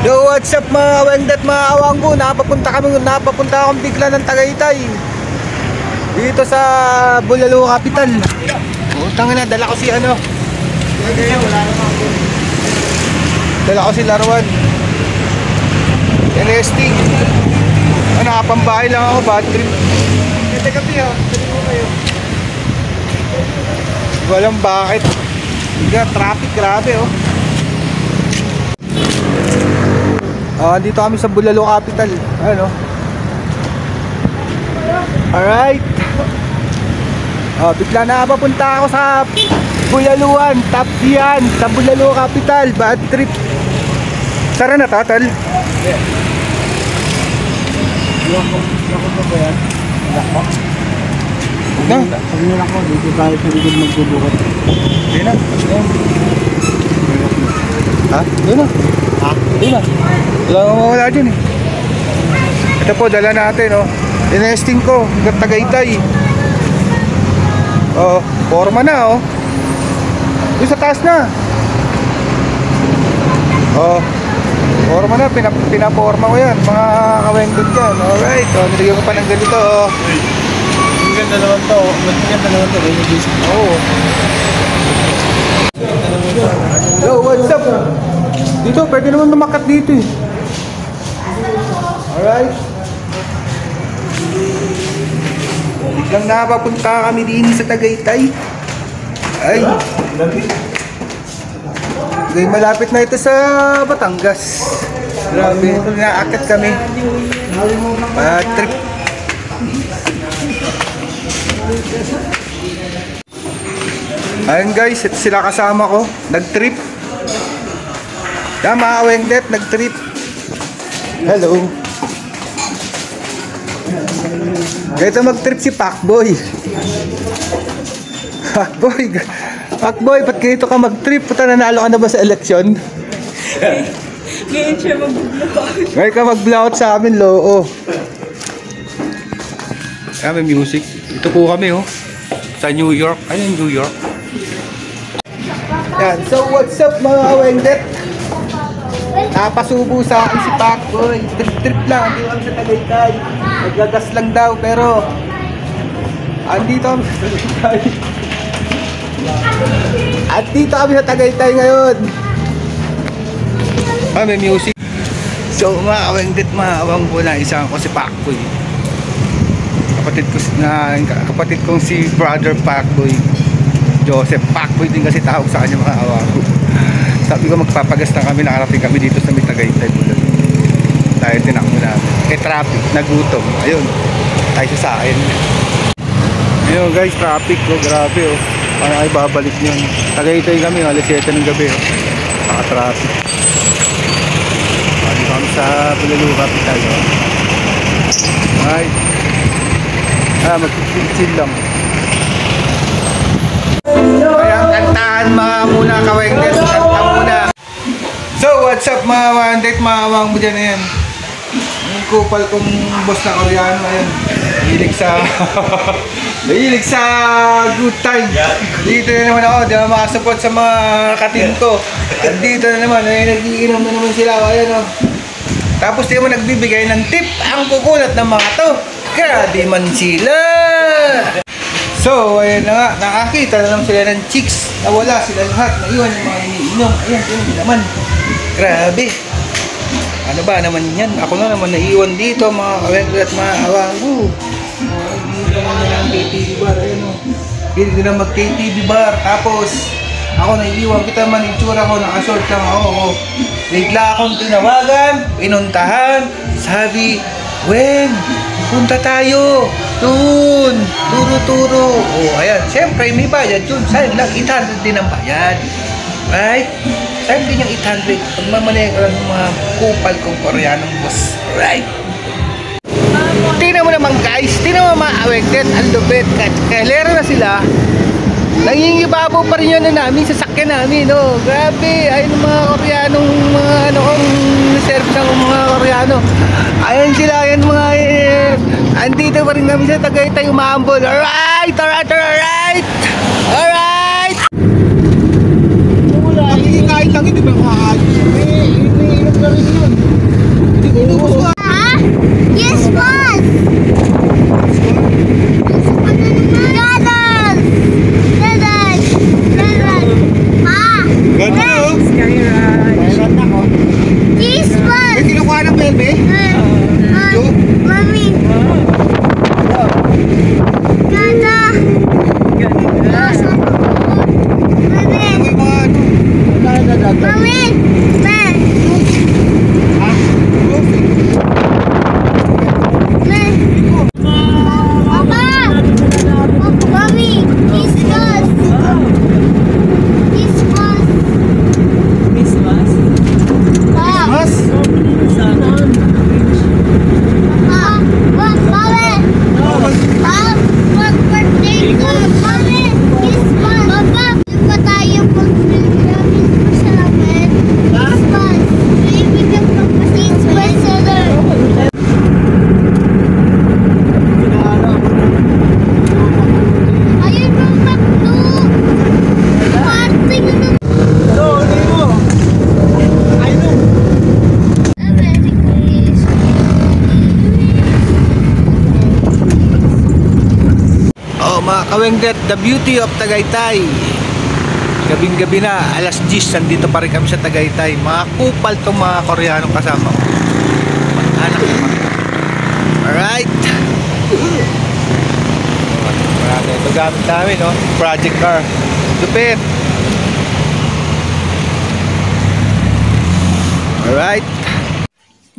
Yo, what's up mga wengdet, mga awanggo? Napapunta akong bigla ng Tagaytay. Dito sa Bulalo Capital. Utang na, dala ko si ano. Dala ko si Larwan. Nesting. Nakapambahay lang ako, bad trip. Teka piyo, sabi ko kayo. Walang bakit. Traffic, grabe oh. Dito kami sa Bulalo Capital. Ano? Alright. Bigla na papunta ako sa Bulaluan, top yan, sa Bulalo Capital, bad trip. Tara na, tatal. Yeah. Pag nilak mo, dito tayo sa likod magbubukat. Hindi na. Ha? Hindi na. Hindi na. Wala nang mawala dyan eh. Ito po, dala natin oh. Inesting ko, hanggang Tagaytay. Forma na oh. Doon sa taas na. Forma na, pinaporma ko yan. Mga kawengdod yan. Alright, nilagyan ko pa ng ganito oh. Maganda naman to. Maganda naman to. Oo. Yo, what's up? Dito, pwede naman tumakat dito eh. Alright. Biglang napapunta kami din sa Tagaytay. Ay. Okay, malapit na ito sa Batangas. Grabe, naakit kami. Trip. Ayun guys, ito sila kasama ko. Nag-trip. Tama, Wengdet, nag-trip. Hello. Ito mag-trip si Pacboy. Pacboy, ba't ganito ka mag-trip? Puta, nanalo ka na ba sa eleksyon? Ngayon siya mag-blowout. Ngayon ka mag-blowout sa amin, loo. May music. Ito po kami, oh. Sa New York. Ayun, New York. Yan. So, what's up, mga Wengdet? Napasubo sa akin si Pacboy. Trip lang. Hindi kami sa Tagaytay. Naglagas lang daw, pero andito kami sa Tagaytay. At dito kami sa Tagaytay ngayon. May music. So, mga Wengdet, mga awang po na isang ko si Pacboy. Kapatid kong si Brother Pacboy, Joseph Pacboy din kasi tawag sa kanya, mga awago. Sabi ko magpapagas na kami, nakarating kami dito sa Tagaytay Bulalo. Tayo tinakbo namin. Traffic, nagutom. Ayun, tayo sa akin. Ayun guys, traffic oh, grabe oh. Parang ay babalik nyo. Tagaytay kami, alas 7 ng gabi oh. Naka-traffic. Dito kami sa Bulalo Capital oh. Alright. Mag-chill lang. Kaya kantahan mga muna kawengdet. Kanta muna. So what's up mga Wengdet, mga awang mo dyan na yan. Yung kupal kong boss na Koreano. Ayan. Mahilig sa good time. Dito na naman ako. Di na makasupport sa mga katim ko. At dito na naman. Nagiinom na naman sila. Ayan o. Tapos di mo nagbibigay ng tip. Ang kukulat ng mga to. Grabe man sila. So, ayun na nga, nakakita na lang sila ng chicks. Nawala sila lahat, naiwan yung mga iniinom. Ayan, yun naman. Grabe. Ano ba naman yan? Ako na naman naiwan dito, mga kawengdet at mga awanggo. Dito naman ang KTV bar, ayan o. Dito na mag-KTV bar. Tapos, ako naiiwan, kita man yung tsura ko, nakashort lang ako. Bigla akong tinawagan, pinuntahan, sabi, Wen, punta tayo doon, turo-turo. Ayan, siyempre may bayad yun. Sayang lang, 800 din ang bayad. Right? Sayang din yung 800. Pag mamanay ka lang ng mga kupal kong Koreanong boss. Right? Tingnan mo naman guys, tingnan mo mga Wengdet, ang lupit. Kalera na sila. Nangingibabaw pa rin yun na namin, sasakyan namin, no? Grabe, ayun ang mga Koreanong, mga ano kong serve ng mga Koreano. Ayun sila, ayun mga, andito pa rin kami sa Tagaytay, umahambol. Alright, alright, alright! Alright! Nakikikain lang, hindi ba makakain? Iniinom na rin yun. Kawengdet, the beauty of Tagaytay. Gabing-gabi na, alas 10, nandito pa rin kami sa Tagaytay. Mga kupal tong mga Koreanong kasama ko. Anak naman. Alright. Marami ito gamit namin, no? Project car. Lupit. Alright.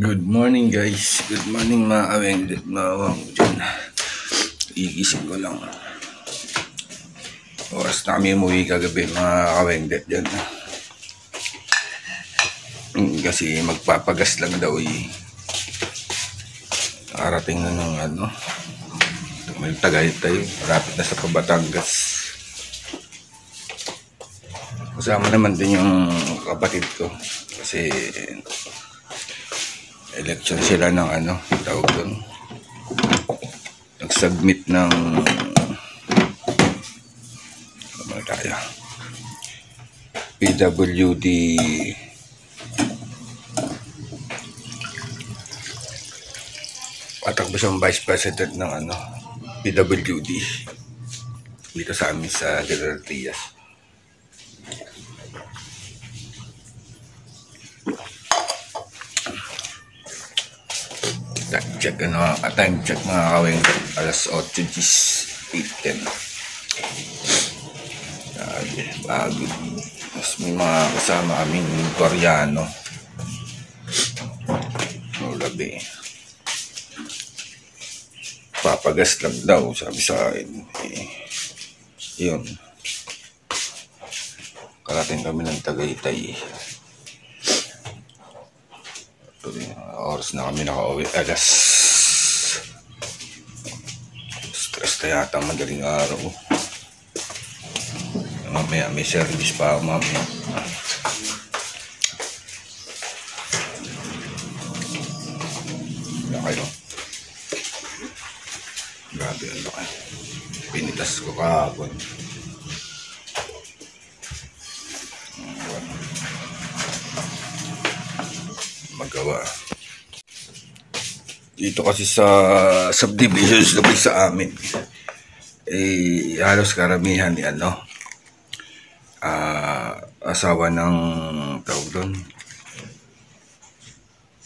Good morning guys. Good morning mga Kawengdet. Mawang dyan. Igising ko lang. Oras na kami umuwi kagabi mga Kawengdet dyan. Kasi magpapagas lang daw eh. Nakarating na ng ano. May Tagaytay. Malapit na sa Batangas. Kasama naman din yung kapatid ko. Kasi election sila ng ano, tawag doon. Nag-submit ng ano tayo? PWD patakbo siyang vice president ng ano, PWD dito sa amin sa General Trias. Check ano, time check mga Kawengdet, alas 8:10. Bago. Mas may mga kasama kaming Koreano. Labi. Papagas lang daw, sabi sa akin. Yun. Karating kami ng Tagaytay. Oras na kami nakauwi. Alas stress na yata madaling araw. Mamaya may service pa ako mamaya. Wala kayo. Grabe ang laki. Pinitas ko kahapon. Magawa. Dito kasi sa subdivisions na sa amin, eh halos karamihan ni ano, asawa ng tawag doon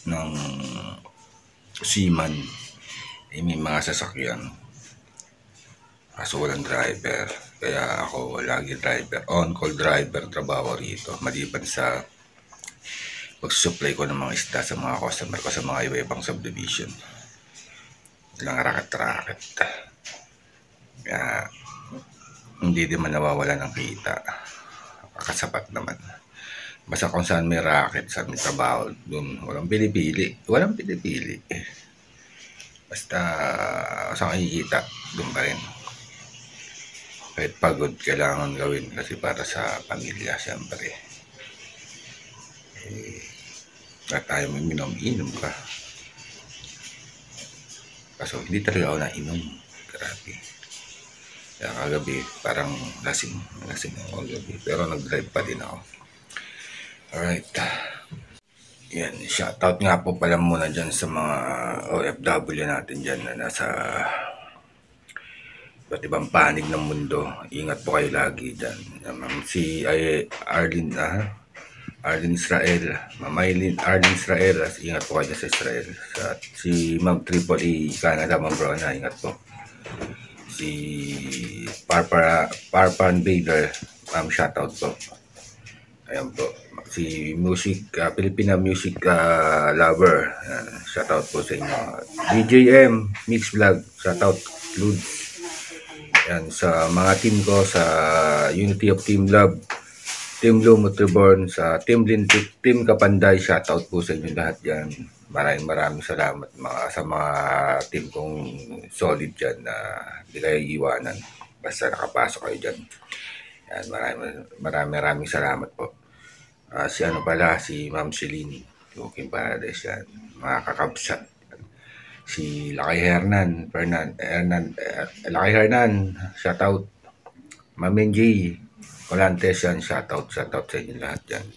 ng seaman, eh, may mga sasakyan kaso walang driver, kaya ako lagi driver, on-call driver trabaho rito, maliban sa pag-supply ko ng mga isda sa mga customer ko sa mga iba-ibang subdivision. Ilang raket-raket. Kaya hindi din man nawawala ng kita. Kasapat naman. Basta kung saan may racket, saan may trabaho, dun walang pili-pili. Walang pili-pili. Basta saan kikita, dun pa rin. Kahit pagod, kailangan gawin kasi para sa pamilya, siyempre. At tayo may minom ka. Kaso hindi talaga ako nainom. Grabe. Kaya kagabi parang lasing ako kagabi. Pero nag-drive pa din ako. Alright. Yan. Shoutout nga po pala muna dyan sa mga OFW natin dyan na nasa iba't ibang panig ng mundo. Ingat po kayo lagi dyan. Si Arlene Israel, Mamaylin Arlene Israel, ingat po kayo sa Israel. Si Ma'am Triple E, Canada, Ma'am Brona, ingat po. Si Parpan Bader, Ma'am, shoutout po. Ayan po. Si Filipina Music Lover, shoutout po sa inyo. DJM Mix Vlog, shoutout Ludes. Ayan, sa mga team ko sa Unity of Team Love, Team Blue Motorborn, sa Team Lintik, Team Kapanday, shoutout po sa inyo lahat dyan. Maraming salamat sa mga team kong solid dyan na hindi kayo iwanan. Basta nakapasok kayo dyan. Yan, maraming salamat po. Si Ma'am Celine, Looking Paradise yan. Mga kakabsat. Si Lakay Hernan, Lakay Hernan, shoutout. Ma'am J, Colantes yan, shoutout sa inyo lahat yan.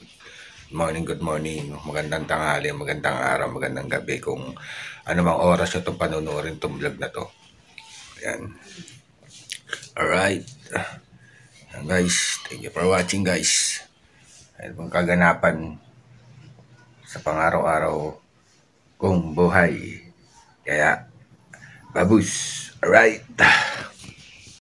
Good morning, magandang tanghali, magandang araw, magandang gabi kung ano mang oras nyo itong panunurin itong vlog na to. Ayan. Alright. Guys, thank you for watching guys. Ayun pong kaganapan sa pang-araw-araw kong buhay. Kaya, babus. Alright.